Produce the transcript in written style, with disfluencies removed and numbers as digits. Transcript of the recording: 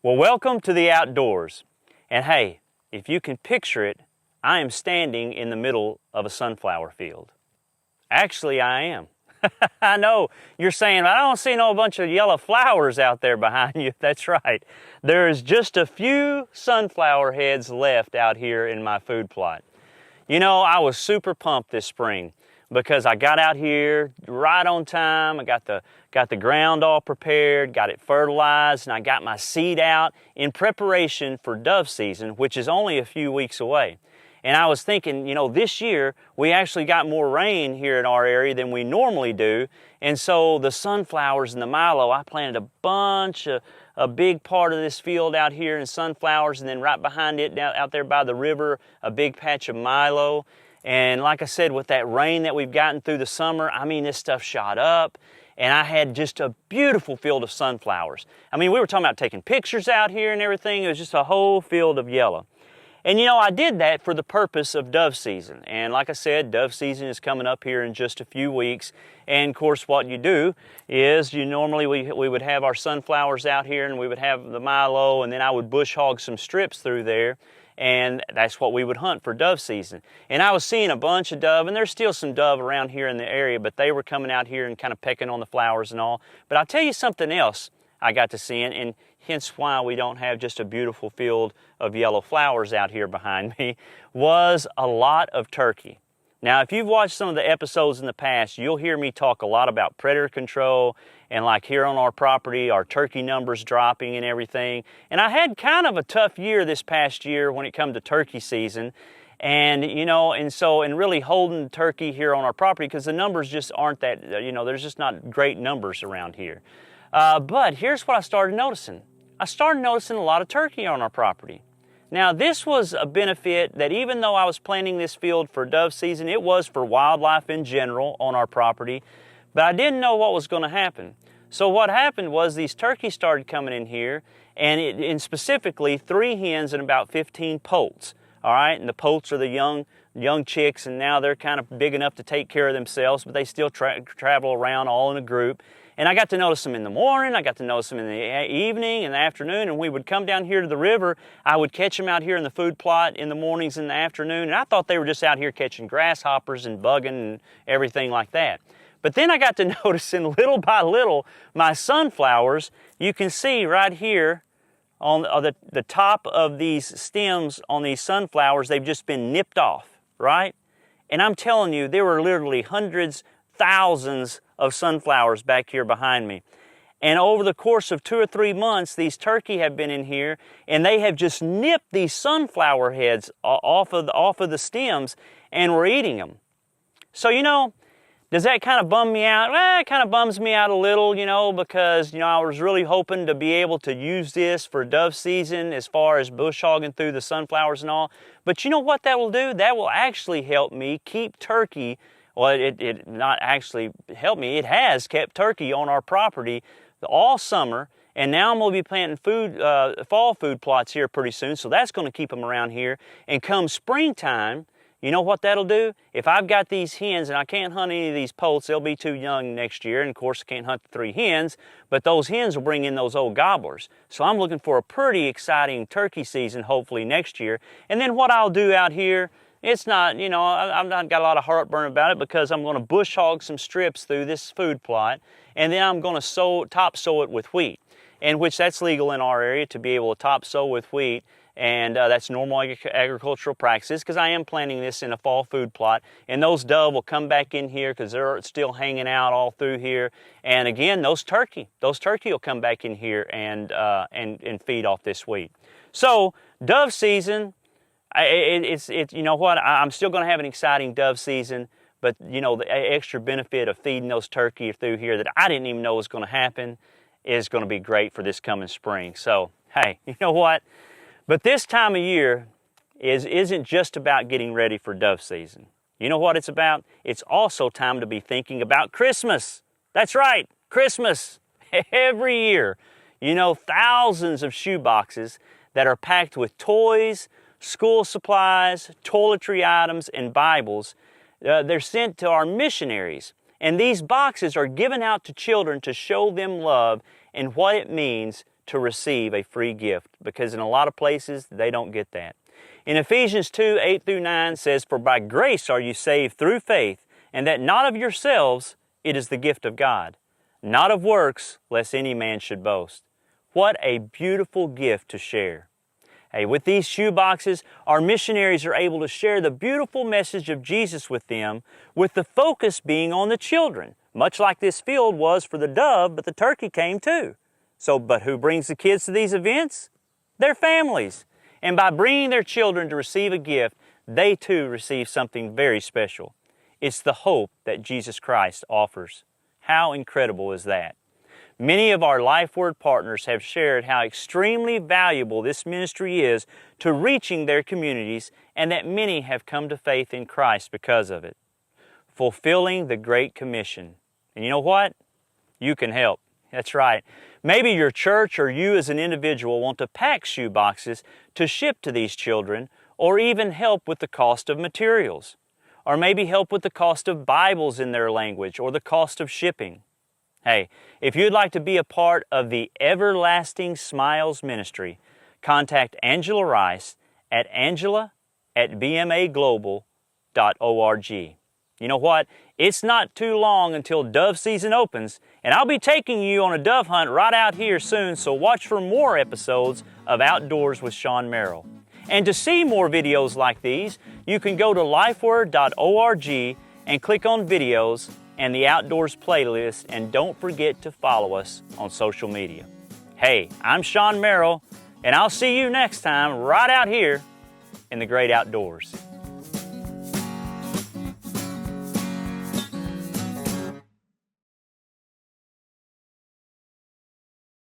Well, welcome to the outdoors. And hey, if you can picture it, I am standing in the middle of a sunflower field. Actually, I am. I know you're saying, I don't see no bunch of yellow flowers out there behind you. That's right. There is just a few sunflower heads left out here in my food plot. You know, I was super pumped this spring because I got out here right on time. I got the ground all prepared, got it fertilized, and I got my seed out in preparation for dove season, which is only a few weeks away. And I was thinking, you know, this year we actually got more rain here in our area than we normally do. And so the sunflowers and the milo, I planted a big part of this field out here in sunflowers, and then right behind it, out there by the river, a big patch of milo. And like I said, with that rain that we've gotten through the summer, I mean, this stuff shot up. And I had just a beautiful field of sunflowers. I mean, we were talking about taking pictures out here and everything. It was just a whole field of yellow. And you know, I did that for the purpose of dove season. And like I said, dove season is coming up here in just a few weeks. And of course, what you do is we would have our sunflowers out here, and we would have the milo, and then I would bush hog some strips through there. And that's what we would hunt for dove season. And I was seeing a bunch of dove, and there's still some dove around here in the area, but they were coming out here and kind of pecking on the flowers and all. But I'll tell you something else I got to see, and hence why we don't have just a beautiful field of yellow flowers out here behind me, was a lot of turkey. Now, if you've watched some of the episodes in the past, you'll hear me talk a lot about predator control, and like here on our property, our turkey numbers dropping and everything. And I had kind of a tough year this past year when it come to turkey season. And, you know, and really holding turkey here on our property, because the numbers just aren't that, you know, there's just not great numbers around here. But here's what I started noticing. I started noticing a lot of turkey on our property. Now, this was a benefit that even though I was planting this field for dove season, it was for wildlife in general on our property, but I didn't know what was going to happen. So what happened was these turkeys started coming in here, and specifically 3 hens and about 15 poults. All right, and the poults are the young chicks, and now they're kind of big enough to take care of themselves, but they still travel around all in a group. And I got to notice them in the morning, I got to notice them in the evening and the afternoon, and we would come down here to the river. I would catch them out here in the food plot in the mornings and the afternoon, and I thought they were just out here catching grasshoppers and bugging and everything like that. But then I got to noticing little by little my sunflowers. You can see right here on the top of these stems on these sunflowers, they've just been nipped off, right? And I'm telling you, there were literally hundreds, thousands of sunflowers back here behind me. And over the course of 2 or 3 months, these turkey have been in here, and they have just nipped these sunflower heads off of the stems, and were eating them. So, you know, does that kind of bum me out? Well, it kind of bums me out a little, you know, because, you know, I was really hoping to be able to use this for dove season as far as bush hogging through the sunflowers and all. But you know what that will do? That will actually help me keep turkey. Well, it not actually helped me. It has kept turkey on our property all summer, and now I'm going to be planting fall food plots here pretty soon, so that's going to keep them around here. And come springtime, you know what that'll do? If I've got these hens and I can't hunt any of these poults, they'll be too young next year, and of course I can't hunt the 3 hens, but those hens will bring in those old gobblers. So I'm looking for a pretty exciting turkey season hopefully next year. And then what I'll do out here, it's not, you know, I've not got a lot of heartburn about it, because I'm going to bush hog some strips through this food plot, and then I'm going to top sow it with wheat, and which that's legal in our area to be able to top sow with wheat, and that's normal agricultural practices, because I am planting this in a fall food plot, and those dove will come back in here because they're still hanging out all through here, and again, those turkey will come back in here and feed off this wheat. So dove season. You know what, I'm still going to have an exciting dove season, but you know, the extra benefit of feeding those turkey through here that I didn't even know was going to happen is going to be great for this coming spring. So, hey, you know what? But this time of year isn't just about getting ready for dove season. You know what it's about? It's also time to be thinking about Christmas. That's right, Christmas. Every year, you know, thousands of shoe boxes that are packed with toys, school supplies, toiletry items, and Bibles. They're sent to our missionaries. And these boxes are given out to children to show them love and what it means to receive a free gift, because in a lot of places they don't get that. In Ephesians 2:8-9 says, "For by grace are you saved through faith, and that not of yourselves, it is the gift of God, not of works, lest any man should boast." What a beautiful gift to share. Hey, with these shoe boxes, our missionaries are able to share the beautiful message of Jesus with them, with the focus being on the children, much like this field was for the dove, but the turkey came too. But who brings the kids to these events? Their families. And by bringing their children to receive a gift, they too receive something very special. It's the hope that Jesus Christ offers. How incredible is that? Many of our Life Word partners have shared how extremely valuable this ministry is to reaching their communities, and that many have come to faith in Christ because of it. Fulfilling the Great Commission. And you know what? You can help. That's right. Maybe your church or you as an individual want to pack shoe boxes to ship to these children, or even help with the cost of materials, or maybe help with the cost of Bibles in their language or the cost of shipping. Hey, if you'd like to be a part of the Everlasting Smiles Ministry, contact Angela Rice at angela@bmaglobal.org. You know what? It's not too long until dove season opens, and I'll be taking you on a dove hunt right out here soon, so watch for more episodes of Outdoors with Shaun Merrill. And to see more videos like these, you can go to lifeword.org and click on videos and the Outdoors playlist, and don't forget to follow us on social media. Hey, I'm Shaun Merrill, and I'll see you next time right out here in the great outdoors.